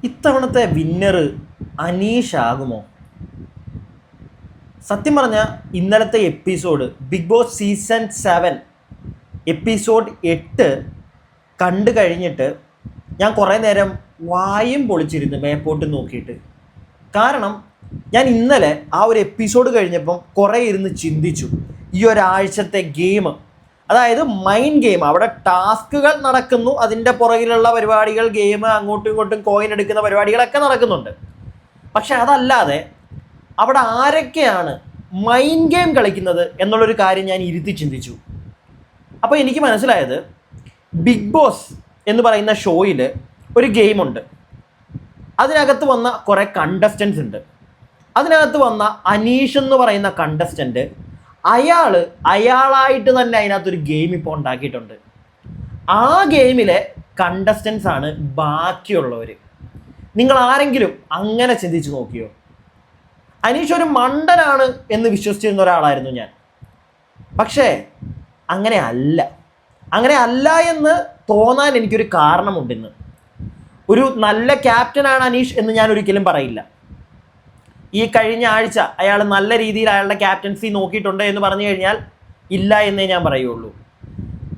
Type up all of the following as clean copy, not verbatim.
ഇത്തവണത്തെ വിന്നർ അനീഷ് ആകുമോ? സത്യം പറഞ്ഞാൽ ഇന്നലത്തെ episode Bigg Boss season 7 episode 8 കണ്ടു കഴിഞ്ഞിട്ട് ഞാൻ കുറേ നേരം വായും പൊളിച്ചിരുന്നു മേപ്പോട്ട് നോക്കിയിട്ട്. കാരണം ഞാൻ ഇന്നലെ ആ ഒരു എപ്പിസോഡ് കഴിഞ്ഞപ്പം കുറേ ഇരുന്ന് ചിന്തിച്ചു ഈ ഒരാഴ്ചത്തെ ഗെയിം, അതായത് മൈൻഡ് ഗെയിം. അവിടെ ടാസ്കുകൾ നടക്കുന്നു, അതിൻ്റെ പുറകിലുള്ള പരിപാടികൾ, ഗെയിം, അങ്ങോട്ടും ഇങ്ങോട്ടും കോയിൻ എടുക്കുന്ന പരിപാടികളൊക്കെ നടക്കുന്നുണ്ട്. പക്ഷെ അതല്ലാതെ അവിടെ ആരൊക്കെയാണ് മൈൻഡ് ഗെയിം കളിക്കുന്നത് എന്നുള്ളൊരു കാര്യം ഞാൻ ഇരുത്തി ചിന്തിച്ചു. അപ്പോൾ എനിക്ക് മനസ്സിലായത് ബിഗ് ബോസ് എന്ന് പറയുന്ന ഷോയിൽ ഒരു ഗെയിമുണ്ട്. അതിനകത്ത് വന്ന കുറേ കണ്ടസ്റ്റൻസ് ഉണ്ട്. അതിനകത്ത് വന്ന അനീഷ് എന്ന് പറയുന്ന കണ്ടസ്റ്റൻറ്റ് അയാളായിട്ട് തന്നെ അതിനകത്തൊരു ഗെയിം ഇപ്പോൾ ഉണ്ടാക്കിയിട്ടുണ്ട്. ആ ഗെയിമിലെ കണ്ടസ്റ്റൻസ് ആണ് ബാക്കിയുള്ളവർ. നിങ്ങൾ ആരെങ്കിലും അങ്ങനെ ചിന്തിച്ച് നോക്കിയോ? അനീഷ് ഒരു മണ്ടനാണ് എന്ന് വിശ്വസിച്ചിരുന്ന ഒരാളായിരുന്നു ഞാൻ. പക്ഷേ അങ്ങനെ അല്ല എന്ന് തോന്നാൻ എനിക്കൊരു കാരണമുണ്ടെന്ന്. ഒരു നല്ല ക്യാപ്റ്റനാണ് അനീഷ് എന്ന് ഞാൻ ഒരിക്കലും പറയില്ല. ഈ കഴിഞ്ഞ ആഴ്ച അയാൾ നല്ല രീതിയിൽ അയാളുടെ ക്യാപ്റ്റൻസി നോക്കിയിട്ടുണ്ട് എന്ന് പറഞ്ഞു കഴിഞ്ഞാൽ ഇല്ല എന്നേ ഞാൻ പറയുള്ളൂ.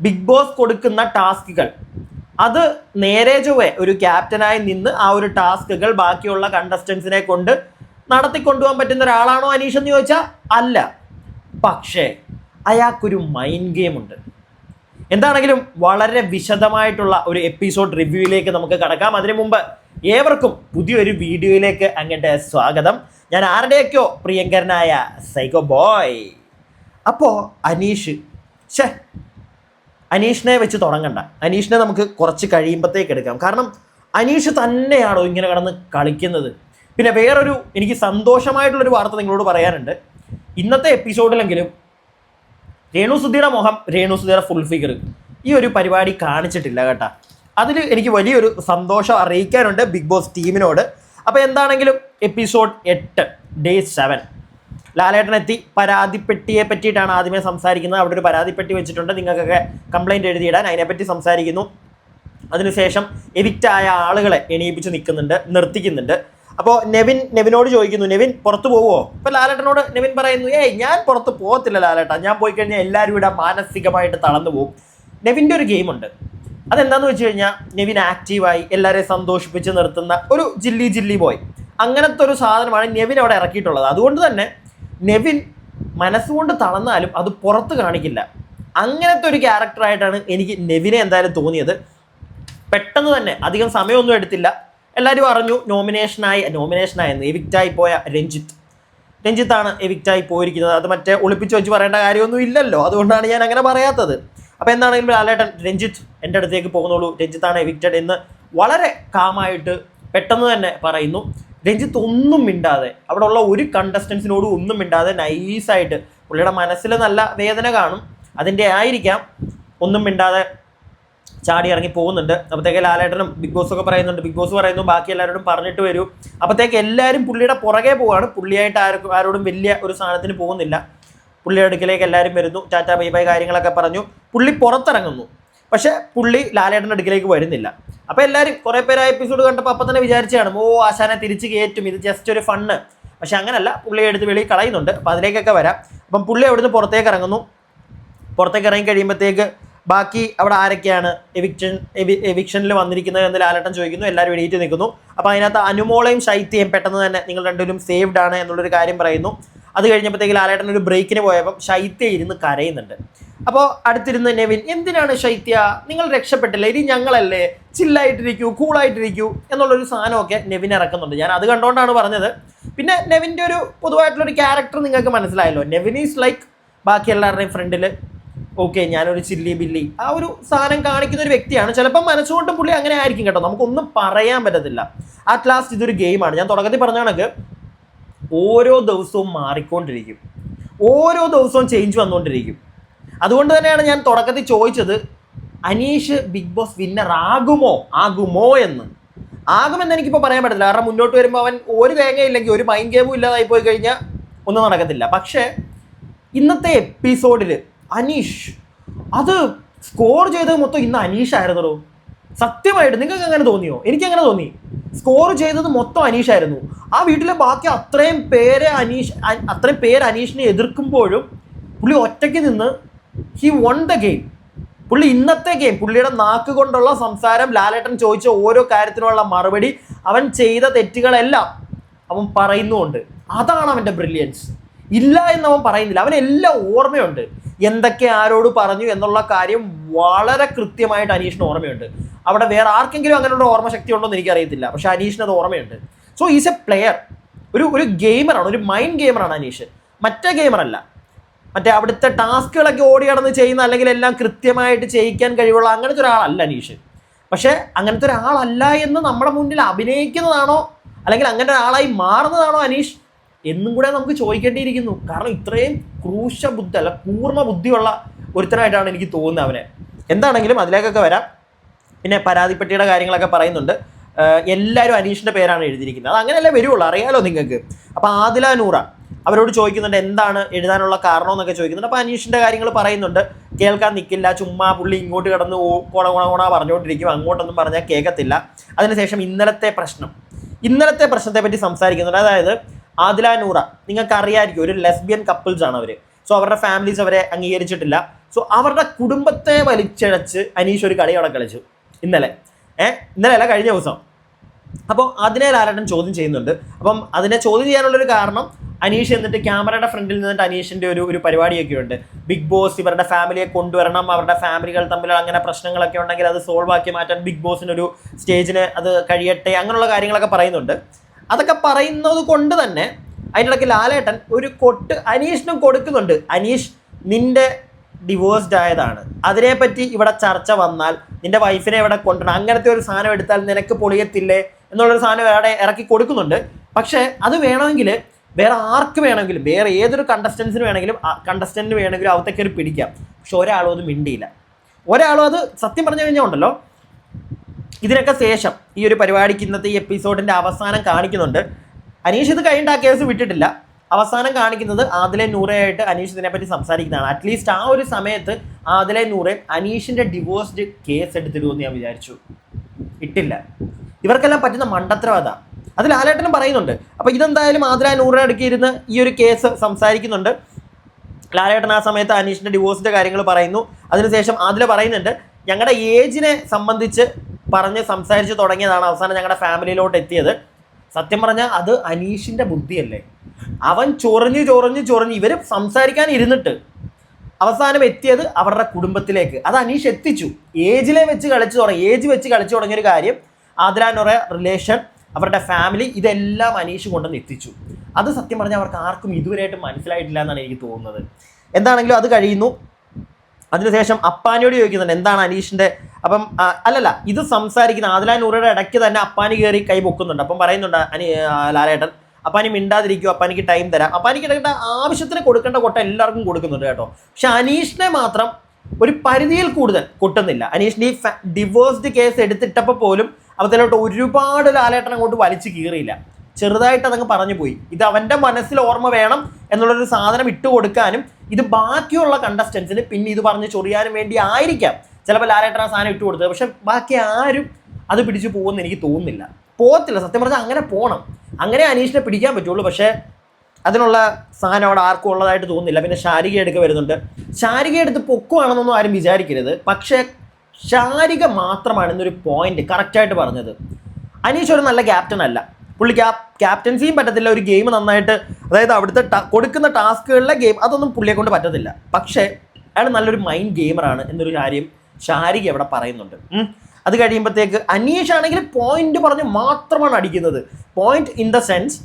ബിഗ് ബോസ് കൊടുക്കുന്ന ടാസ്കുകൾ അത് നേരെ ചൊവ്വേ ഒരു ക്യാപ്റ്റനായി നിന്ന് ആ ഒരു ടാസ്കുകൾ ബാക്കിയുള്ള കണ്ടസ്റ്റൻസിനെ കൊണ്ട് നടത്തിക്കൊണ്ടുപോകാൻ പറ്റുന്ന ഒരാളാണോ അനീഷ് എന്ന് ചോദിച്ചാൽ അല്ല. പക്ഷേ അയാൾക്കൊരു മൈൻഡ് ഗെയിം ഉണ്ട്. എന്താണെങ്കിലും വളരെ വിശദമായിട്ടുള്ള ഒരു എപ്പിസോഡ് റിവ്യൂയിലേക്ക് നമുക്ക് കടക്കാം. അതിനു മുമ്പ് ഏവർക്കും പുതിയൊരു വീഡിയോയിലേക്ക് അങ്ങോട്ട് സ്വാഗതം. ഞാൻ ആരുടെയൊക്കെയോ പ്രിയങ്കരനായ സൈക്കോ ബോയ്. അപ്പോൾ അനീഷിനെ വെച്ച് തുടങ്ങണ്ട. അനീഷിനെ നമുക്ക് കുറച്ച് കഴിയുമ്പോഴത്തേക്ക് എടുക്കാം. കാരണം അനീഷ് തന്നെയാണോ ഇങ്ങനെ കിടന്ന് കളിക്കുന്നത്? പിന്നെ വേറൊരു എനിക്ക് സന്തോഷമായിട്ടുള്ളൊരു വാർത്ത നിങ്ങളോട് പറയാനുണ്ട്. ഇന്നത്തെ എപ്പിസോഡിലെങ്കിലും രേണുസുധിയുടെ മുഖം, രേണുസുധിയുടെ ഫുൾ ഫിഗർ ഈ ഒരു പരിപാടി കാണിച്ചിട്ടില്ല കേട്ടോ. അതിൽ എനിക്ക് വലിയൊരു സന്തോഷം അറിയിക്കാനുണ്ട് ബിഗ് ബോസ് ടീമിനോട്. അപ്പോൾ എന്താണെങ്കിലും എപ്പിസോഡ് 8 ഡേ 7 ലാലേട്ടൻ എത്തി. പരാതിപ്പെട്ടിയെ പറ്റിയിട്ടാണ് ആദ്യമേ സംസാരിക്കുന്നത്. അവിടെ ഒരു പരാതിപ്പെട്ടി വെച്ചിട്ടുണ്ട്, നിങ്ങൾക്കൊക്കെ കംപ്ലൈൻറ്റ് എഴുതിയിടാൻ. അതിനെപ്പറ്റി സംസാരിക്കുന്നു. അതിനുശേഷം എവിക്റ്റായ ആളുകളെ എണീപ്പിച്ച് നിർത്തിക്കുന്നുണ്ട്. അപ്പോൾ നെവിനോട് ചോദിക്കുന്നു, നെവിൻ പുറത്ത് പോവുമോ? അപ്പോൾ ലാലേട്ടനോട് നെവിൻ പറയുന്നു, ഞാൻ പുറത്ത് പോകത്തില്ല ലാലേട്ട, ഞാൻ പോയി കഴിഞ്ഞാൽ എല്ലാവരും ഇവിടെ മാനസികമായിട്ട് തളർന്നു പോകും. നെവിൻ്റെ ഒരു ഗെയിമുണ്ട്. അതെന്താണെന്ന് വെച്ച് കഴിഞ്ഞാൽ നെവിൻ ആക്റ്റീവായി എല്ലാവരെയും സന്തോഷിപ്പിച്ച് നിർത്തുന്ന ഒരു ജില്ലി ബോയ്. അങ്ങനത്തെ ഒരു സാധനമാണ് നെവിൻ അവിടെ ഇറക്കിയിട്ടുള്ളത്. അതുകൊണ്ട് തന്നെ നെവിൻ മനസ്സുകൊണ്ട് തളർന്നാലും അത് പുറത്ത് കാണിക്കില്ല. അങ്ങനത്തെ ഒരു ക്യാരക്ടറായിട്ടാണ് എനിക്ക് നെവിനെ എന്തായാലും തോന്നിയത്. പെട്ടെന്ന് തന്നെ അധികം സമയമൊന്നും എടുത്തില്ല. എല്ലാവരും അറിഞ്ഞു നോമിനേഷനായെന്ന്. എവിക്റ്റായി പോയ രഞ്ജിത്താണ് എവിക്റ്റായി പോയിരിക്കുന്നത്. അത് മറ്റേ ഒളിപ്പിച്ച് വെച്ച് പറയേണ്ട കാര്യമൊന്നും ഇല്ലല്ലോ, അതുകൊണ്ടാണ് ഞാൻ അങ്ങനെ പറയാത്തത്. അപ്പോൾ എന്താണെങ്കിലും ലാലേട്ടൻ രഞ്ജിത്ത് എൻ്റെ അടുത്തേക്ക് പോകുന്നുള്ളൂ, രഞ്ജിത്താണ് എവിക്റ്റഡ് എന്ന് വളരെ കാമായിട്ട് പെട്ടെന്ന് തന്നെ പറയുന്നു. രഞ്ജിത്ത് ഒന്നും മിണ്ടാതെ, അവിടെ ഉള്ള ഒരു കണ്ടസ്റ്റൻസിനോടും ഒന്നും മിണ്ടാതെ നൈസായിട്ട്, പുള്ളിയുടെ മനസ്സിൽ നല്ല വേദന കാണും, അതിൻ്റെ ആയിരിക്കാം, ഒന്നും മിണ്ടാതെ ചാടി ഇറങ്ങി പോകുന്നുണ്ട്. അപ്പോഴത്തേക്ക് ലാലേട്ടനും ബിഗ് ബോസ് ഒക്കെ പറയുന്നുണ്ട്. ബിഗ് ബോസ് പറയുന്നു ബാക്കി എല്ലാവരോടും പറഞ്ഞിട്ട് വരൂ. അപ്പോഴത്തേക്ക് എല്ലാവരും പുള്ളിയുടെ പുറകെ പോവാണ്. പുള്ളിയായിട്ട് ആരോടും വലിയ ഒരു സാധനത്തിന് പോകുന്നില്ല. പുള്ളിയുടെ അടുക്കിലേക്ക് എല്ലാവരും വരുന്നു, ടാറ്റ ബൈ ബൈ കാര്യങ്ങളൊക്കെ പറഞ്ഞു. പുള്ളി പുറത്തിറങ്ങുന്നു. പക്ഷേ പുള്ളി ലാലേട്ടൻ്റെ അടുക്കിലേക്ക് വരുന്നില്ല. അപ്പോൾ എല്ലാവരും കുറേ പേര് ആ എപ്പിസോഡ് കണ്ടപ്പോൾ അപ്പം തന്നെ വിചാരിച്ചാണ്, ആശാനെ തിരിച്ച് കയറ്റും, ഇത് ജസ്റ്റ് ഒരു ഫണ്ണ്. പക്ഷെ അങ്ങനല്ല, പുള്ളിയെ എടുത്ത് വെളിയിൽ കളയുന്നുണ്ട്. അപ്പോൾ അതിലേക്കൊക്കെ വരാം. അപ്പം പുള്ളി അവിടുന്ന് പുറത്തേക്ക് ഇറങ്ങുന്നു. പുറത്തേക്ക് ഇറങ്ങി കഴിയുമ്പോഴത്തേക്ക് ബാക്കി അവിടെ ആരൊക്കെയാണ് എവിക്ഷനിൽ വന്നിരിക്കുന്നത് എന്ന് ലാലേട്ടൻ ചോദിക്കുന്നു. എല്ലാവരും എണീറ്റ് നിൽക്കുന്നു. അപ്പോൾ അതിനകത്ത് അനുമോളയും ശൈത്യയും പെട്ടെന്ന് തന്നെ നിങ്ങൾ രണ്ടുപേരും സേവ്ഡ് ആണ് എന്നുള്ളൊരു കാര്യം പറയുന്നു. അത് കഴിഞ്ഞപ്പോഴത്തേക്ക് ലാലേട്ടൻ ഒരു ബ്രേക്കിന് പോയപ്പം ശൈത്യ ഇരുന്ന് കരയുന്നുണ്ട്. അപ്പോൾ അടുത്തിരുന്ന് നെവിൻ, എന്തിനാണ് ശൈത്യ, നിങ്ങൾ രക്ഷപ്പെട്ടില്ല, ഇനി ഞങ്ങളല്ലേ, ചില്ലായിട്ടിരിക്കൂ, കൂളായിട്ടിരിക്കൂ എന്നുള്ളൊരു സാധനമൊക്കെ നെവിൻ ഇറക്കുന്നുണ്ട്. ഞാൻ അത് കണ്ടുകൊണ്ടാണ് പറഞ്ഞത്. പിന്നെ നെവിൻ്റെ ഒരു പൊതുവായിട്ടുള്ളൊരു ക്യാരക്ടർ നിങ്ങൾക്ക് മനസ്സിലായല്ലോ. നെവിൻ ഈസ് ലൈക്ക് ബാക്കി എല്ലാവരുടെയും ഫ്രണ്ടിൽ ഓക്കെ ഞാനൊരു ചില്ലി ബില്ലി ആ ഒരു സാധനം കാണിക്കുന്ന ഒരു വ്യക്തിയാണ്. ചിലപ്പം മനസ്സുകൊണ്ട് പുള്ളി അങ്ങനെ ആയിരിക്കും കേട്ടോ, നമുക്കൊന്നും പറയാൻ പറ്റത്തില്ല. അറ്റ് ലാസ്റ്റ് ഇതൊരു ഗെയിമാണ്. ഞാൻ തുടക്കത്തിൽ പറഞ്ഞ കണക്ക് ഓരോ ദിവസവും മാറിക്കൊണ്ടിരിക്കും, ഓരോ ദിവസവും ചേഞ്ച് വന്നുകൊണ്ടിരിക്കും. അതുകൊണ്ട് തന്നെയാണ് ഞാൻ തുടക്കത്തിൽ ചോദിച്ചത് അനീഷ് ബിഗ് ബോസ് വിന്നർ ആകുമോ എന്ന്. ആകുമെന്ന് എനിക്കിപ്പോൾ പറയാൻ പറ്റില്ല. കാരണം മുന്നോട്ട് വരുമ്പോൾ അവൻ ഒരു തേങ്ങയില്ലെങ്കിൽ, ഒരു മൈൻഡ് ഗെയിമും ഇല്ലാതായി പോയി കഴിഞ്ഞാൽ ഒന്നും നടക്കത്തില്ല. പക്ഷേ ഇന്നത്തെ എപ്പിസോഡിൽ അനീഷ് അത് സ്കോർ ചെയ്തത് മൊത്തം ഇന്ന് അനീഷ് ആയിരുന്നല്ലോ. സത്യമായിട്ട് നിങ്ങൾക്ക് അങ്ങനെ തോന്നിയോ? എനിക്കങ്ങനെ തോന്നി. സ്കോർ ചെയ്തത് മൊത്തം അനീഷായിരുന്നു. ആ വീട്ടിലെ ബാക്കി അത്രയും പേര് അനീഷിനെ എതിർക്കുമ്പോഴും പുള്ളി ഒറ്റയ്ക്ക് നിന്ന് ഹി വൺ ദ ഗെയിം. പുള്ളി ഇന്നത്തെ ഗെയിം, പുള്ളിയുടെ നാക്ക് കൊണ്ടുള്ള സംസാരം, ലാലേട്ടൻ ചോദിച്ച ഓരോ കാര്യത്തിനുള്ള മറുപടി, അവൻ ചെയ്ത തെറ്റുകളെല്ലാം അവൻ പറയുന്നുമുണ്ട്. അതാണ് അവൻ്റെ ബ്രില്യൻസ്. ഇല്ല എന്നവൻ പറയുന്നില്ല, അവനെല്ലാം ഓർമ്മയുണ്ട്. എന്തൊക്കെ ആരോട് പറഞ്ഞു എന്നുള്ള കാര്യം വളരെ കൃത്യമായിട്ട് അനീഷിന് ഓർമ്മയുണ്ട്. അവിടെ വേറെ ആർക്കെങ്കിലും അങ്ങനെയുള്ള ഓർമ്മശക്തി ഉണ്ടോ എന്ന് എനിക്കറിയത്തില്ല, പക്ഷെ അനീഷിന് അത് ഓർമ്മയുണ്ട്. സോ ഈസ് എ പ്ലെയർ, ഒരു ഗെയിമറാണ്, ഒരു മൈൻഡ് ഗെയിമറാണ് അനീഷ്, മറ്റേ ഗെയിമറല്ല. മറ്റേ അവിടുത്തെ ടാസ്കുകളൊക്കെ ഓടി കടന്ന് ചെയ്യുന്ന, അല്ലെങ്കിൽ എല്ലാം കൃത്യമായിട്ട് ചെയ്യിക്കാൻ കഴിവുള്ള അങ്ങനത്തെ ഒരാളല്ല അനീഷ്. പക്ഷെ അങ്ങനത്തെ ഒരാളല്ല എന്ന് നമ്മുടെ മുന്നിൽ അഭിനയിക്കുന്നതാണോ, അല്ലെങ്കിൽ അങ്ങനെ ഒരാളായി മാറുന്നതാണോ അനീഷ് എന്നും കൂടെ നമുക്ക് ചോദിക്കേണ്ടിയിരിക്കുന്നു. കാരണം ഇത്രയും പൂർണ്ണ ബുദ്ധിയുള്ള ഒരുത്തനായിട്ടാണ് എനിക്ക് തോന്നുന്നത് അവനെ. എന്താണെങ്കിലും അതിലേക്കൊക്കെ വരാം. പിന്നെ പരാതിപ്പെട്ടിയുടെ കാര്യങ്ങളൊക്കെ പറയുന്നുണ്ട്. എല്ലാവരും അനീഷിൻ്റെ പേരാണ് എഴുതിയിരിക്കുന്നത്. അത് അങ്ങനെയല്ലേ വരുള്ളൂ, അറിയാലോ നിങ്ങൾക്ക്. അപ്പോൾ ആദില നൂറ അവരോട് ചോദിക്കുന്നുണ്ട് എന്താണ് എഴുതാനുള്ള കാരണം എന്നൊക്കെ ചോദിക്കുന്നുണ്ട്. അപ്പോൾ അനീഷിൻ്റെ കാര്യങ്ങൾ പറയുന്നുണ്ട്. കേൾക്കാൻ നിൽക്കില്ല, ചുമ്മാ പുള്ളി ഇങ്ങോട്ട് കിടന്ന് കോണ പറഞ്ഞുകൊണ്ടിരിക്കും, അങ്ങോട്ടൊന്നും പറഞ്ഞാൽ കേൾക്കത്തില്ല. അതിനുശേഷം ഇന്നലത്തെ പ്രശ്നത്തെ പറ്റി സംസാരിക്കുന്നുണ്ട്. അതായത് ആദില നൂറ നിങ്ങൾക്ക് അറിയാമായിരിക്കും, ഒരു ലെസ്ബിയൻ കപ്പിൾസ് ആണ് അവർ. സോ അവരുടെ ഫാമിലീസ് അവരെ അംഗീകരിച്ചിട്ടില്ല. സോ അവരുടെ കുടുംബത്തെ വലിച്ചിഴച്ച് അനീഷ് ഒരു കളി അവിടെ കളിച്ചു ഇന്നലെ അല്ല, കഴിഞ്ഞ ദിവസം. അപ്പോൾ അതിനെ ലാലേട്ടൻ ചോദ്യം ചെയ്യുന്നുണ്ട്. അപ്പം അതിനെ ചോദ്യം ചെയ്യാനുള്ളൊരു കാരണം, അനീഷ് എന്നിട്ട് ക്യാമറയുടെ ഫ്രണ്ടിൽ നിന്നിട്ട് അനീഷിൻ്റെ ഒരു പരിപാടിയൊക്കെ ഉണ്ട്. ബിഗ് ബോസ് ഇവരുടെ ഫാമിലിയെ കൊണ്ടുവരണം, അവരുടെ ഫാമിലികൾ തമ്മിൽ അങ്ങനെ പ്രശ്നങ്ങളൊക്കെ ഉണ്ടെങ്കിൽ അത് സോൾവ് ആക്കി മാറ്റാൻ ബിഗ് ബോസിനൊരു സ്റ്റേജിന് അത് കഴിയട്ടെ, അങ്ങനെയുള്ള കാര്യങ്ങളൊക്കെ പറയുന്നുണ്ട്. അതൊക്കെ പറയുന്നത് കൊണ്ട് തന്നെ അതിനിടയ്ക്ക് ലാലേട്ടൻ ഒരു കൊട്ട് അനീഷിനും കൊടുക്കുന്നുണ്ട്. അനീഷ്, നിന്റെ ഡിവോഴ്സ്ഡ് ആയതാണ്, അതിനെപ്പറ്റി ഇവിടെ ചർച്ച വന്നാൽ നിന്റെ വൈഫിനെ ഇവിടെ കൊണ്ടുവരണം, അങ്ങനത്തെ ഒരു സാധനം എടുത്താൽ നിനക്ക് പൊളിയത്തില്ലേ എന്നുള്ളൊരു സാധനം അവിടെ ഇറക്കി കൊടുക്കുന്നുണ്ട്. പക്ഷേ അത് വേണമെങ്കിൽ വേറെ ആർക്ക് വേണമെങ്കിലും, വേറെ ഏതൊരു കണ്ടസ്റ്റൻറ്റിന് വേണമെങ്കിലും അവത്തേക്ക് ഒരു പിടിക്കാം. പക്ഷെ ഒരാളും അത് മിണ്ടിയില്ല. ഒരാളും അത് സത്യം പറഞ്ഞു കഴിഞ്ഞാൽ ഉണ്ടല്ലോ, ഇതിനൊക്കെ ശേഷം ഈ ഒരു പരിപാടിക്ക് ഇന്നത്തെ ഈ എപ്പിസോഡിൻ്റെ അവസാനം കാണിക്കുന്നുണ്ട്. അനീഷ് ഇത് കഴിഞ്ഞിട്ട് ആ കേസ് വിട്ടിട്ടില്ല. അവസാനം കാണിക്കുന്നത് ആദില നൂറയായിട്ട് അനീഷ് ഇതിനെപ്പറ്റി സംസാരിക്കുന്നതാണ്. അറ്റ്ലീസ്റ്റ് ആ ഒരു സമയത്ത് ആദില നൂറ അനീഷിൻ്റെ ഡിവോഴ്സ്ഡ് കേസ് എടുത്തിടുമെന്ന് ഞാൻ വിചാരിച്ചു. ഇട്ടില്ല. ഇവർക്കെല്ലാം പറ്റുന്ന മണ്ടത്തരവാദ. അത് ലാലേട്ടനും പറയുന്നുണ്ട്. അപ്പോൾ ഇതെന്തായാലും ആദില നൂറ അടുക്കിയിരുന്ന് ഈ ഒരു കേസ് സംസാരിക്കുന്നുണ്ട്. ലാലേട്ടൻ ആ സമയത്ത് അനീഷിൻ്റെ ഡിവോഴ്സിൻ്റെ കാര്യങ്ങൾ പറയുന്നു. അതിനുശേഷം ആദില പറയുന്നുണ്ട്, ഞങ്ങളുടെ ഏജിനെ സംബന്ധിച്ച് പറഞ്ഞ് സംസാരിച്ച് തുടങ്ങിയതാണ് അവസാനം ഞങ്ങളുടെ ഫാമിലിയിലോട്ട് എത്തിയത്. സത്യം പറഞ്ഞാൽ അത് അനീഷിൻ്റെ ബുദ്ധിയല്ലേ. അവൻ ചൊറിഞ്ഞ് ഇവർ സംസാരിക്കാൻ ഇരുന്നിട്ട് അവസാനം എത്തിയത് അവരുടെ കുടുംബത്തിലേക്ക്. അത് അനീഷ് എത്തിച്ചു. ഏജ് വെച്ച് കളിച്ചു തുടങ്ങിയൊരു കാര്യം, ആദില നൂറ റിലേഷൻ, അവരുടെ ഫാമിലി, ഇതെല്ലാം അനീഷ് കൊണ്ടുവന്ന് എത്തിച്ചു. അത് സത്യം പറഞ്ഞാൽ അവർക്ക് ആർക്കും ഇതുവരെയായിട്ട് മനസ്സിലായിട്ടില്ല എന്നാണ് എനിക്ക് തോന്നുന്നത്. എന്താണെങ്കിലും അത് കഴിയുന്നു. അതിനുശേഷം അപ്പാനിയോട് ചോദിക്കുന്നുണ്ട് എന്താണ് അനീഷിൻ്റെ. അപ്പം അല്ലല്ല, ഇത് സംസാരിക്കുന്ന ആദില നൂറയുടെ ഇടയ്ക്ക് തന്നെ അപ്പാനി കയറി കൈ പൊക്കുന്നുണ്ട്. അപ്പം പറയുന്നുണ്ട് ലാലേട്ടൻ, അപ്പാനി മിണ്ടാതിരിക്കും, അപ്പാനിക്ക് ടൈം തരാം. അപ്പാനിക്ക് ഇടയ്ക്ക് ആവശ്യത്തിന് കൊടുക്കേണ്ട കൊട്ട എല്ലാവർക്കും കൊടുക്കുന്നുണ്ട് കേട്ടോ. പക്ഷെ അനീഷിനെ മാത്രം ഒരു പരിധിയിൽ കൂടുതൽ കൊട്ടുന്നില്ല. അനീഷിൻ്റെ ഈ ഡിവോഴ്സ്ഡ് കേസ് എടുത്തിട്ടപ്പോൾ പോലും അവത്തിലോട്ട് ഒരുപാട് ലാലേട്ടൻ അങ്ങോട്ട് വലിച്ചു കീറിയില്ല. ചെറുതായിട്ട് അതങ്ങ് പറഞ്ഞു പോയി. ഇത് അവൻ്റെ മനസ്സിൽ ഓർമ്മ വേണം എന്നുള്ളൊരു സാധനം ഇട്ട് കൊടുക്കാനും, ഇത് ബാക്കിയുള്ള കണ്ടസ്റ്റൻസിന് പിന്നെ ഇത് പറഞ്ഞ് ചൊറിയാനും വേണ്ടി ആയിരിക്കാം ചിലപ്പോൾ ലാലേട്ടൻ ആ സാധനം ഇട്ട് കൊടുത്തത്. പക്ഷെ ബാക്കി ആരും അത് പിടിച്ചു പോകുമെന്ന് എനിക്ക് തോന്നുന്നില്ല. പോകത്തില്ല. സത്യം പറഞ്ഞാൽ അങ്ങനെ പോകണം, അങ്ങനെ അനീഷിനെ പിടിക്കാൻ പറ്റുള്ളൂ. പക്ഷേ അതിനുള്ള സാധനം അവിടെ ആർക്കും ഉള്ളതായിട്ട് തോന്നുന്നില്ല. പിന്നെ ശാരിക എടുക്കുക വരുന്നുണ്ട്. ശാരിക എടുത്ത് പൊക്കുവാണെന്നൊന്നും ആരും വിചാരിക്കരുത്. പക്ഷേ ശാരിക മാത്രമാണ് ഇന്നൊരു പോയിന്റ് കറക്റ്റായിട്ട് പറഞ്ഞത്. അനീഷ് ഒരു നല്ല ക്യാപ്റ്റൻ അല്ല. പുള്ളി ക്യാപ്റ്റൻസിയും പറ്റത്തില്ല. ഒരു ഗെയിം നന്നായിട്ട്, അതായത് അവിടുത്തെ കൊടുക്കുന്ന ടാസ്കുകളിലെ ഗെയിം അതൊന്നും പുള്ളിയെ കൊണ്ട് പറ്റത്തില്ല. പക്ഷേ അയാൾ നല്ലൊരു മൈൻഡ് ഗെയിമറാണ് എന്നൊരു കാര്യം ശാരിക ഇവിടെ പറയുന്നുണ്ട്. അത് കഴിയുമ്പോഴത്തേക്ക് അനീഷ് ആണെങ്കിൽ പോയിന്റ് പറഞ്ഞ് മാത്രമാണ് അടിക്കുന്നത്. പോയിന്റ് ഇൻ ദ സെൻസ്,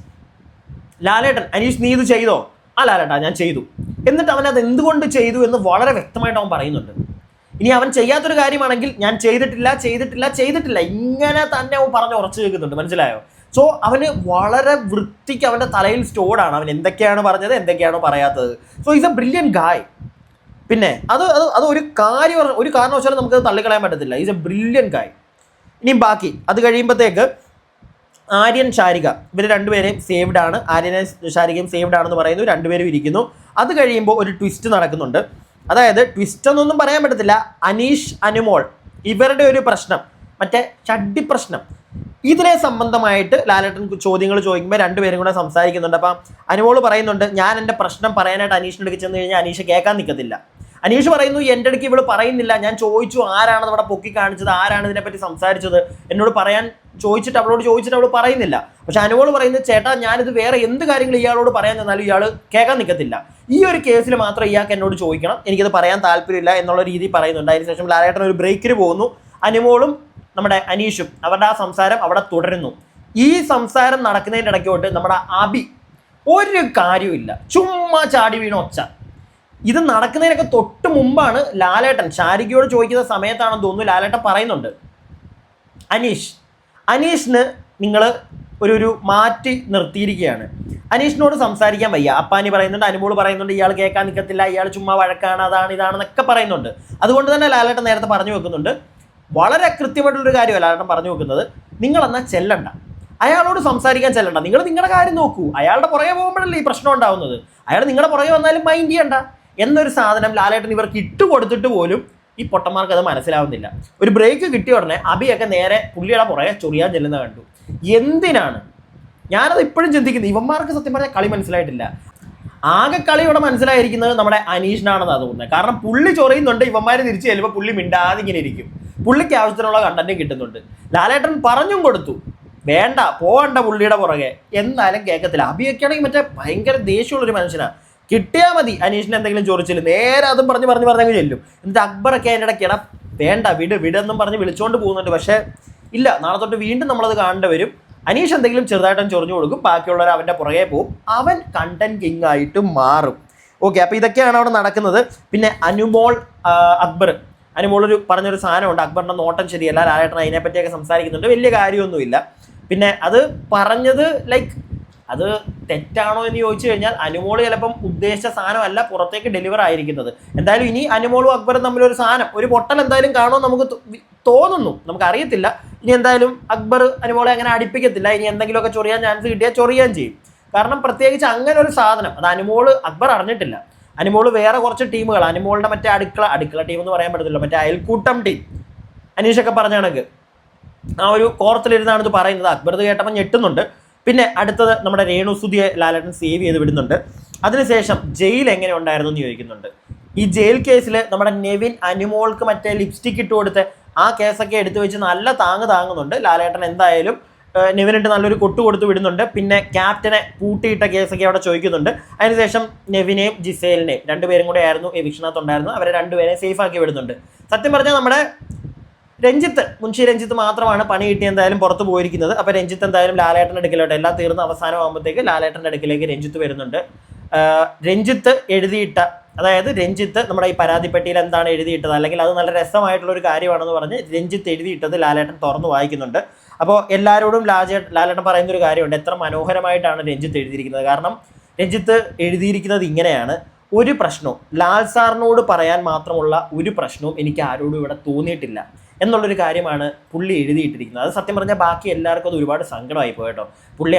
ലാലേട്ടൻ, അനീഷ് നീ ഇത് ചെയ്തോ? ആ ലാലേട്ടാ ഞാൻ ചെയ്തു. എന്നിട്ട് അവൻ അത് എന്തുകൊണ്ട് ചെയ്തു എന്ന് വളരെ വ്യക്തമായിട്ട് അവൻ പറയുന്നുണ്ട്. ഇനി അവൻ ചെയ്യാത്തൊരു കാര്യമാണെങ്കിൽ ഞാൻ ചെയ്തിട്ടില്ല ഇങ്ങനെ തന്നെ അവൻ പറഞ്ഞ് ഉറച്ചു വെക്കുന്നുണ്ട്. മനസ്സിലായോ? സോ അവന് വളരെ വൃത്തിക്ക് അവൻ്റെ തലയിൽ സ്റ്റോർഡാണ് അവൻ എന്തൊക്കെയാണ് പറഞ്ഞത്, എന്തൊക്കെയാണോ പറയാത്തത്. സോ ഈസ് എ ബ്രില്യൻ ഗായ്. പിന്നെ അത് ഒരു കാരണവശാലും നമുക്കത് തള്ളിക്കളയാൻ പറ്റത്തില്ല. ഈസ് എ ബ്രില്യൻ ഗായ്. ഇനി ബാക്കി അത് കഴിയുമ്പോഴത്തേക്ക് ആര്യൻ ശാരിക ഇവർ രണ്ടുപേരെയും സേവ്ഡ് ആണ്. ആര്യനും ശാരികയും സേവ്ഡ് ആണെന്ന് പറയുന്നു. രണ്ടുപേരും ഇരിക്കുന്നു. അത് കഴിയുമ്പോൾ ഒരു ട്വിസ്റ്റ് നടക്കുന്നുണ്ട്. അതായത് ട്വിസ്റ്റ് എന്നൊന്നും പറയാൻ പറ്റത്തില്ല. അനീഷ് അനുമോൾ ഇവരുടെ ഒരു പ്രശ്നം, മറ്റേ ചഡ്ഡി പ്രശ്നം, ഇതിനെ സംബന്ധമായിട്ട് ലാലേട്ടൻ ചോദ്യങ്ങൾ ചോദിക്കുമ്പോൾ രണ്ടുപേരും കൂടെ സംസാരിക്കുന്നുണ്ട്. അപ്പം അനുമോള് പറയുന്നുണ്ട്, ഞാൻ എൻ്റെ പ്രശ്നം പറയാനായിട്ട് അനീഷിൻ്റെ അടുക്ക് ചെന്ന് കഴിഞ്ഞാൽ അനീഷ് കേൾക്കാൻ നിൽക്കത്തില്ല. അനീഷ് പറയുന്നു, എൻ്റെ അടുക്ക് ഇവള് പറയുന്നില്ല, ഞാൻ ചോദിച്ചു ആരാണ് അവിടെ പൊക്കി കാണിച്ചത്, ആരാണ് ഇതിനെപ്പറ്റി സംസാരിച്ചത്, എന്നോട് പറയാൻ ചോദിച്ചിട്ട് അവളോട് ചോദിച്ചിട്ട് അവൾ പറയുന്നില്ല. പക്ഷെ അനുമോള് പറയുന്നത്, ചേട്ടാ ഞാനിത് വേറെ എന്ത് കാര്യങ്ങൾ ഇയാളോട് പറയാൻ ചെന്നാലും ഇയാൾ കേൾക്കാൻ നിൽക്കത്തില്ല, ഈ ഒരു കേസിൽ മാത്രം ഇയാൾക്ക് എന്നോട് ചോദിക്കണം, എനിക്കത് പറയാൻ താല്പര്യമില്ല എന്നുള്ള രീതിയിൽ പറയുന്നുണ്ട്. അതിനുശേഷം ലാലേട്ടൻ ഒരു ബ്രേക്കിന് പോകുന്നു. അനുമോളും നമ്മുടെ അനീഷും അവരുടെ ആ സംസാരം അവിടെ തുടരുന്നു. ഈ സംസാരം നടക്കുന്നതിൻ്റെ ഇടയ്ക്കോട്ട് നമ്മുടെ അബി ഒരു കാര്യമില്ല, ചുമ്മാ ചാടി വീണ ഒച്ച. ഇത് നടക്കുന്നതിനൊക്കെ തൊട്ട് മുമ്പാണ് ലാലേട്ടൻ ശാരികയോട് ചോദിക്കുന്ന സമയത്താണെന്ന് തോന്നുന്നു ലാലേട്ടൻ പറയുന്നുണ്ട്, അനീഷിന് നിങ്ങൾ ഒരു മാറ്റി നിർത്തിയിരിക്കുകയാണ്, അനീഷിനോട് സംസാരിക്കാൻ വയ്യ. അപ്പാനി പറയുന്നുണ്ട്, അനുമോള് പറയുന്നുണ്ട്, ഇയാൾ കേൾക്കാൻ നിൽക്കത്തില്ല, ഇയാൾ ചുമ്മാ വഴക്കാണ്, അതാണ് ഇതാണെന്നൊക്കെ പറയുന്നുണ്ട്. അതുകൊണ്ട് തന്നെ ലാലേട്ടൻ നേരത്തെ പറഞ്ഞു വെക്കുന്നുണ്ട്, വളരെ കൃത്യമായിട്ടുള്ളൊരു കാര്യമല്ല ലാലേട്ടൻ പറഞ്ഞു വെക്കുന്നത്, നിങ്ങളെന്നാൽ ചെല്ലണ്ട, അയാളോട് സംസാരിക്കാൻ ചെല്ലണ്ട, നിങ്ങൾ നിങ്ങളുടെ കാര്യം നോക്കൂ, അയാളുടെ പുറകെ പോകുമ്പോഴല്ലേ ഈ പ്രശ്നം ഉണ്ടാവുന്നത്, അയാൾ നിങ്ങളുടെ പുറകെ വന്നാലും മൈൻഡ് ചെയ്യണ്ട എന്നൊരു സാധനം ലാലേട്ടൻ ഇവർക്ക് ഇട്ട് കൊടുത്തിട്ട് പോലും ഈ പൊട്ടന്മാർക്ക് അത് മനസ്സിലാവുന്നില്ല. ഒരു ബ്രേക്ക് കിട്ടിയ ഉടനെ അബിയൊക്കെ നേരെ പുള്ളിയുടെ പുറകെ ചൊറിയാൻ ചെല്ലുന്ന കണ്ടു. എന്തിനാണ്? ഞാനത് ഇപ്പോഴും ചിന്തിക്കുന്നത്, ഇവന്മാർക്ക് സത്യം പറഞ്ഞാൽ കളി മനസ്സിലായിട്ടില്ല. ആകെ കളി ഇവിടെ മനസ്സിലായിരിക്കുന്നത് നമ്മുടെ അനീഷിനാണെന്നാണ് തോന്നുന്നത്. കാരണം പുള്ളി ചൊറിയുന്നുണ്ട്, ഇവന്മാർ തിരിച്ചു ചെല്ലുമ്പോൾ പുള്ളി മിണ്ടാതെ ഇങ്ങനെ ഇരിക്കും, പുള്ളിക്ക് ആവശ്യത്തിനുള്ള കണ്ടന്റ് കിട്ടുന്നുണ്ട്. ലാലേട്ടൻ പറഞ്ഞും കൊടുത്തു, വേണ്ട പോകണ്ട പുള്ളിയുടെ പുറകെ, എന്നാലും കേൾക്കത്തില്ല. അബിയൊക്കെ ആണെങ്കിൽ മറ്റേ ഭയങ്കര ദേഷ്യമുള്ളൊരു മനുഷ്യനാണ്, കിട്ടിയാൽ മതി അനീഷിന് എന്തെങ്കിലും ചൊറിച്ചില്ല, നേരെ അതും പറഞ്ഞങ്ങ് ചെല്ലും. എന്നിട്ട് അക്ബറൊക്കെ അതിൻ്റെ ഇടയ്ക്ക് വേണ്ട വിടെന്നും പറഞ്ഞ് വിളിച്ചുകൊണ്ട് പോകുന്നുണ്ട്. പക്ഷേ ഇല്ല, നാളെ തൊട്ട് വീണ്ടും നമ്മളത് കാണേണ്ടി വരും. അനീഷ് എന്തെങ്കിലും ചെറുതായിട്ടും ചൊറിഞ്ഞു കൊടുക്കും, ബാക്കിയുള്ളവർ അവൻ്റെ പുറകെ പോകും, അവൻ കണ്ടന്റ് കിങ് ആയിട്ട് മാറും. ഓക്കെ, അപ്പോൾ ഇതൊക്കെയാണ് അവിടെ നടക്കുന്നത്. പിന്നെ അനുമോൾ അനുമോളൊരു പറഞ്ഞൊരു സാധനമുണ്ട്, അക്ബറിൻ്റെ നോട്ടം ശരിയല്ല, ലാലേട്ടൻ അതിനെപ്പറ്റിയൊക്കെ സംസാരിക്കുന്നുണ്ട്, വലിയ കാര്യമൊന്നുമില്ല. പിന്നെ അത് പറഞ്ഞത് അത് തെറ്റാണോ എന്ന് ചോദിച്ചു കഴിഞ്ഞാൽ അനുമോള് ചിലപ്പം ഉദ്ദേശിച്ച സാധനമല്ല പുറത്തേക്ക് ഡെലിവർ ആയിരിക്കുന്നത്. എന്തായാലും ഇനി അനുമോളും അക്ബറും തമ്മിലൊരു സാധനം, ഒരു പൊട്ടൽ എന്തായാലും കാണുമെന്ന് നമുക്ക് തോന്നുന്നു, നമുക്കറിയത്തില്ല. ഇനി എന്തായാലും അക്ബർ അനുമോളെ അങ്ങനെ അടുപ്പിക്കത്തില്ല, ഇനി എന്തെങ്കിലുമൊക്കെ ചൊറിയാൻ ചാൻസ് കിട്ടിയാൽ ചൊറിയാൻ ചെയ്യും. കാരണം പ്രത്യേകിച്ച് അങ്ങനെ ഒരു സാധനം അത് അക്ബർ അറിഞ്ഞിട്ടില്ല. അനുമോള് വേറെ കുറച്ച് ടീമുകൾ, അനുമോളുടെ മറ്റേ അടുക്കള ടീം എന്ന് പറയാൻ പറ്റത്തില്ല, മറ്റേ അയൽക്കൂട്ടം ടീം, അനീഷൊക്കെ പറഞ്ഞ കണക്ക് ആ ഒരു കോർത്തിലിരുന്നാണ് ഇത് പറയുന്നത്. അക്ബർ ഇത് കേട്ടപ്പോൾ ഞെട്ടുന്നുണ്ട്. പിന്നെ അടുത്തത് നമ്മുടെ രേണുസുതിയെ ലാലേട്ടൻ സേവ് ചെയ്ത് വിടുന്നുണ്ട്. അതിനുശേഷം ജയിൽ എങ്ങനെ ഉണ്ടായിരുന്നു എന്ന് ചോദിക്കുന്നുണ്ട്. ഈ ജയിൽ കേസിൽ നമ്മുടെ നെവിൻ അനുമോൾക്ക് മറ്റേ ലിപ്സ്റ്റിക് ഇട്ട് കൊടുത്ത് ആ കേസൊക്കെ എടുത്തു വെച്ച് നല്ല താങ്ങുന്നുണ്ട്. ലാലേട്ടൻ എന്തായാലും നെവിനിട്ട് നല്ലൊരു കൊട്ടു കൊടുത്ത് വിടുന്നുണ്ട്. പിന്നെ ക്യാപ്റ്റനെ പൂട്ടിയിട്ട കേസൊക്കെ അവിടെ ചോദിക്കുന്നുണ്ട്. അതിനുശേഷം നെവിനെയും ജിസേലിനെയും രണ്ടുപേരും കൂടെ ആയിരുന്നു എവിക്ഷനകത്ത് ഉണ്ടായിരുന്നു, അവരെ രണ്ടുപേരെയും സേഫ് ആക്കി വിടുന്നുണ്ട്. സത്യം പറഞ്ഞാൽ നമ്മുടെ മുൻഷി രഞ്ജിത്ത് മാത്രമാണ് പണി കിട്ടി എന്തായാലും പുറത്ത് പോയിരിക്കുന്നത്. അപ്പോൾ രഞ്ജിത്ത് എന്തായാലും ലാലേട്ടൻ്റെ അടുക്കലോട്ട് എല്ലാം തീർന്ന അവസാനമാകുമ്പോഴത്തേക്ക് ലാലേട്ടൻ്റെ അടുക്കിലേക്ക് രഞ്ജിത്ത് വരുന്നുണ്ട്. രഞ്ജിത്ത് എഴുതിയിട്ട, അതായത് രഞ്ജിത്ത് നമ്മുടെ ഈ പരാതിപ്പെട്ടിയിൽ എന്താണ് എഴുതിയിട്ടത്, അല്ലെങ്കിൽ അത് നല്ല രസമായിട്ടുള്ള ഒരു കാര്യമാണെന്ന് പറഞ്ഞ് രഞ്ജിത്ത് എഴുതിയിട്ടത് ലാലേട്ടൻ തുറന്നു വായിക്കുന്നുണ്ട്. അപ്പോൾ എല്ലാവരോടും ലാലേട്ടൻ പറയുന്നൊരു കാര്യമുണ്ട്, എത്ര മനോഹരമായിട്ടാണ് രഞ്ജിത്ത് എഴുതിയിരിക്കുന്നത്. കാരണം രഞ്ജിത്ത് എഴുതിയിരിക്കുന്നത് ഇങ്ങനെയാണ്, ഒരു പ്രശ്നവും ലാൽ സാറിനോട് പറയാൻ മാത്രമുള്ള ഒരു പ്രശ്നവും എനിക്ക് ആരോടും ഇവിടെ തോന്നിയിട്ടില്ല എന്നുള്ളൊരു കാര്യമാണ് പുള്ളി എഴുതിയിട്ടിരിക്കുന്നത്. അത് സത്യം പറഞ്ഞാൽ ബാക്കി എല്ലാവർക്കും അത് ഒരുപാട് സങ്കടമായി പോയിട്ടോ. പുള്ളി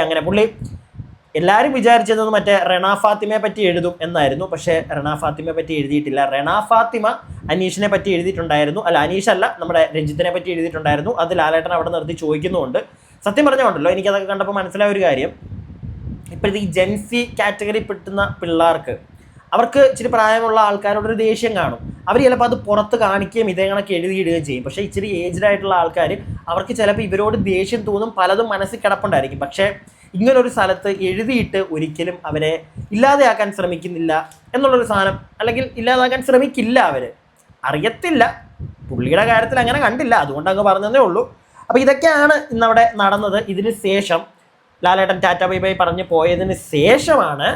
എല്ലാവരും വിചാരിച്ചത് മറ്റേ റെന ഫാത്തിമയെ പറ്റി എഴുതും എന്നായിരുന്നു, പക്ഷേ റെന ഫാത്തിമയെ പറ്റി എഴുതിയിട്ടില്ല. റെന ഫാത്തിമ അനീഷിനെ പറ്റി എഴുതിയിട്ടുണ്ടായിരുന്നു, അനീഷല്ല നമ്മുടെ രഞ്ജിത്തിനെ പറ്റി എഴുതിയിട്ടുണ്ടായിരുന്നു. അത് ലാലേട്ടൻ അവിടെ നിർത്തി ചോദിക്കുന്നുമുണ്ട്. സത്യം പറഞ്ഞുകൊണ്ടല്ലോ എനിക്കതൊക്കെ കണ്ടപ്പോൾ മനസ്സിലായ ഒരു കാര്യം, ഇപ്പോഴത്തെ ഈ ജെൻസി കാറ്റഗറി പെട്ടുന്ന പിള്ളേർക്ക്, അവർക്ക് ഇച്ചിരി പ്രായമുള്ള ആൾക്കാരോടൊരു ദേഷ്യം കാണും. അവർ ചിലപ്പോൾ അത് പുറത്ത് കാണിക്കുകയും ഇതേ കണക്ക് എഴുതിയിടുകയും ചെയ്യും. പക്ഷേ ഇച്ചിരി ഏജ്ഡ് ആയിട്ടുള്ള ആൾക്കാർ, അവർക്ക് ചിലപ്പോൾ ഇവരോട് ദേഷ്യം തോന്നും, പലതും മനസ്സിൽ കിടപ്പുണ്ടായിരിക്കും. പക്ഷേ ഇങ്ങനൊരു സ്ഥലത്ത് എഴുതിയിട്ട് ഒരിക്കലും അവരെ ഇല്ലാതെയാക്കാൻ ശ്രമിക്കുന്നില്ല എന്നുള്ളൊരു സാധനം, അല്ലെങ്കിൽ ഇല്ലാതാക്കാൻ ശ്രമിക്കില്ല അവർ. അറിയത്തില്ല, പുള്ളിയുടെ കാര്യത്തിൽ അങ്ങനെ കണ്ടില്ല, അതുകൊണ്ട് അങ്ങ് പറഞ്ഞതേ ഉള്ളൂ. അപ്പോൾ ഇതൊക്കെയാണ് ഇന്നവിടെ നടന്നത്. ഇതിന് ശേഷം ലാലേട്ടൻ ടാറ്റ ബൈ ബൈ പറഞ്ഞ് പോയതിന് ശേഷമാണ്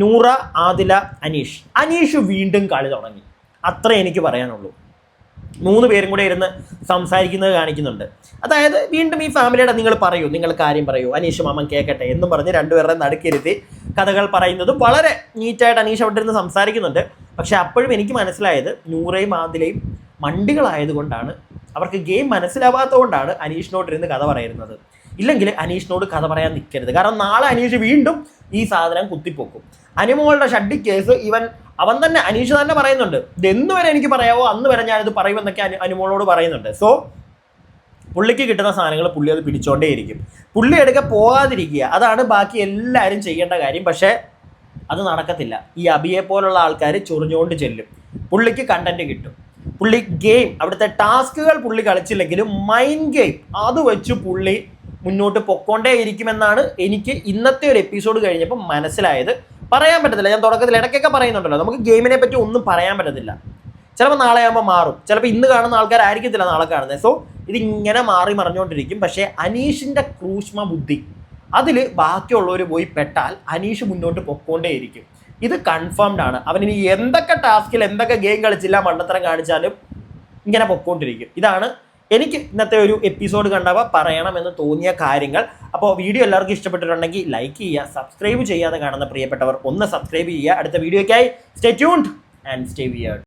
നൂറ, ആദില, അനീഷ് വീണ്ടും കളി തുടങ്ങി. അത്രേ എനിക്ക് പറയാനുള്ളൂ. 3 പേരും കൂടെ ഇരുന്ന് സംസാരിക്കുന്നത് കാണിക്കുന്നുണ്ട്. അതായത് വീണ്ടും ഈ ഫാമിലിയുടെ നിങ്ങൾ കാര്യം പറയൂ, അനീഷ് മാമൻ കേൾക്കട്ടെ എന്നും പറഞ്ഞ് രണ്ടുപേരുടെ നടുക്കിരുത്തി കഥകൾ പറയുന്നത് വളരെ നീറ്റായിട്ട് അനീഷ് അവിടെ ഇരുന്ന് സംസാരിക്കുന്നുണ്ട്. പക്ഷെ അപ്പോഴും എനിക്ക് മനസ്സിലായത് നൂറയും ആദിലയും മണ്ടികളായതുകൊണ്ടാണ്, അവർക്ക് ഗെയിം മനസ്സിലാവാത്തതുകൊണ്ടാണ് അനീഷിനോട്ടിരുന്ന് കഥ പറയുന്നത്. ഇല്ലെങ്കിൽ അനീഷിനോട് കഥ പറയാൻ നിൽക്കരുത്. കാരണം നാളെ അനീഷ് വീണ്ടും ഈ സാധനം കുത്തിപ്പൊക്കും. അനുമോളുടെ ഷഡ്ഡി കേസ് അവൻ തന്നെ, അനീഷ് തന്നെ പറയുന്നുണ്ട്, ഇതെന്ന് വരെ എനിക്ക് പറയാവോ അന്ന് വരെ ഞാനിത് പറയുമെന്നൊക്കെ അനുമോളോട് പറയുന്നുണ്ട്. സോ പുള്ളിക്ക് കിട്ടുന്ന സാധനങ്ങൾ പുള്ളി അത് പിടിച്ചോണ്ടേയിരിക്കും. പുള്ളി എടുക്ക പോകാതിരിക്കുക, അതാണ് ബാക്കി എല്ലാവരും ചെയ്യേണ്ട കാര്യം. പക്ഷേ അത് നടക്കത്തില്ല. ഈ അബിയെ പോലുള്ള ആൾക്കാർ ചൊറിഞ്ഞുകൊണ്ട് ചെല്ലും, പുള്ളിക്ക് കണ്ടന്റ് കിട്ടും. പുള്ളി ഗെയിം, അവിടുത്തെ ടാസ്കുകൾ പുള്ളി കളിച്ചില്ലെങ്കിലും മൈൻഡ് ഗെയിം അത് വെച്ച് പുള്ളി മുന്നോട്ട് പൊക്കോണ്ടേ ഇരിക്കുമെന്നാണ് എനിക്ക് ഇന്നത്തെ ഒരു എപ്പിസോഡ് കഴിഞ്ഞപ്പോൾ മനസ്സിലായത്. പറയാൻ പറ്റത്തില്ല, ഞാൻ തുടക്കത്തിൽ ഇടയ്ക്കൊക്കെ പറയുന്നുണ്ടല്ലോ, നമുക്ക് ഗെയിമിനെ പറ്റി ഒന്നും പറയാൻ പറ്റത്തില്ല. ചിലപ്പോൾ നാളെ ആകുമ്പോൾ മാറും, ചിലപ്പോൾ ഇന്ന് കാണുന്ന ആൾക്കാരായിരിക്കത്തില്ല നാളെ കാണുന്നത്. സോ ഇതിങ്ങനെ മാറി മറിഞ്ഞുകൊണ്ടിരിക്കും. പക്ഷേ അനീഷിൻ്റെ ക്രൂഷ്മ ബുദ്ധി അതിൽ ബാക്കിയുള്ളവർ പോയി പെട്ടാൽ അനീഷ് മുന്നോട്ട് പൊക്കോണ്ടേയിരിക്കും. ഇത് കൺഫേംഡ് ആണ്. അവനിനി എന്തൊക്കെ ടാസ്കിൽ എന്തൊക്കെ ഗെയിം കളിച്ചില്ല മണ്ടത്തരം കാണിച്ചാലും ഇങ്ങനെ പൊക്കോണ്ടിരിക്കും. ഇതാണ് എനിക്ക് ഇന്നത്തെ ഒരു എപ്പിസോഡ് കണ്ടപ്പോൾ പറയണമെന്ന് തോന്നിയ കാര്യങ്ങൾ. അപ്പോൾ വീഡിയോ എല്ലാവർക്കും ഇഷ്ടപ്പെട്ടിട്ടുണ്ടെങ്കിൽ ലൈക്ക് ചെയ്യുക, സബ്സ്ക്രൈബ് ചെയ്യാതെ കാണുന്ന പ്രിയപ്പെട്ടവർ ഒന്ന് സബ്സ്ക്രൈബ് ചെയ്യുക. അടുത്ത വീഡിയോയ്ക്കായി stay tuned and stay weird.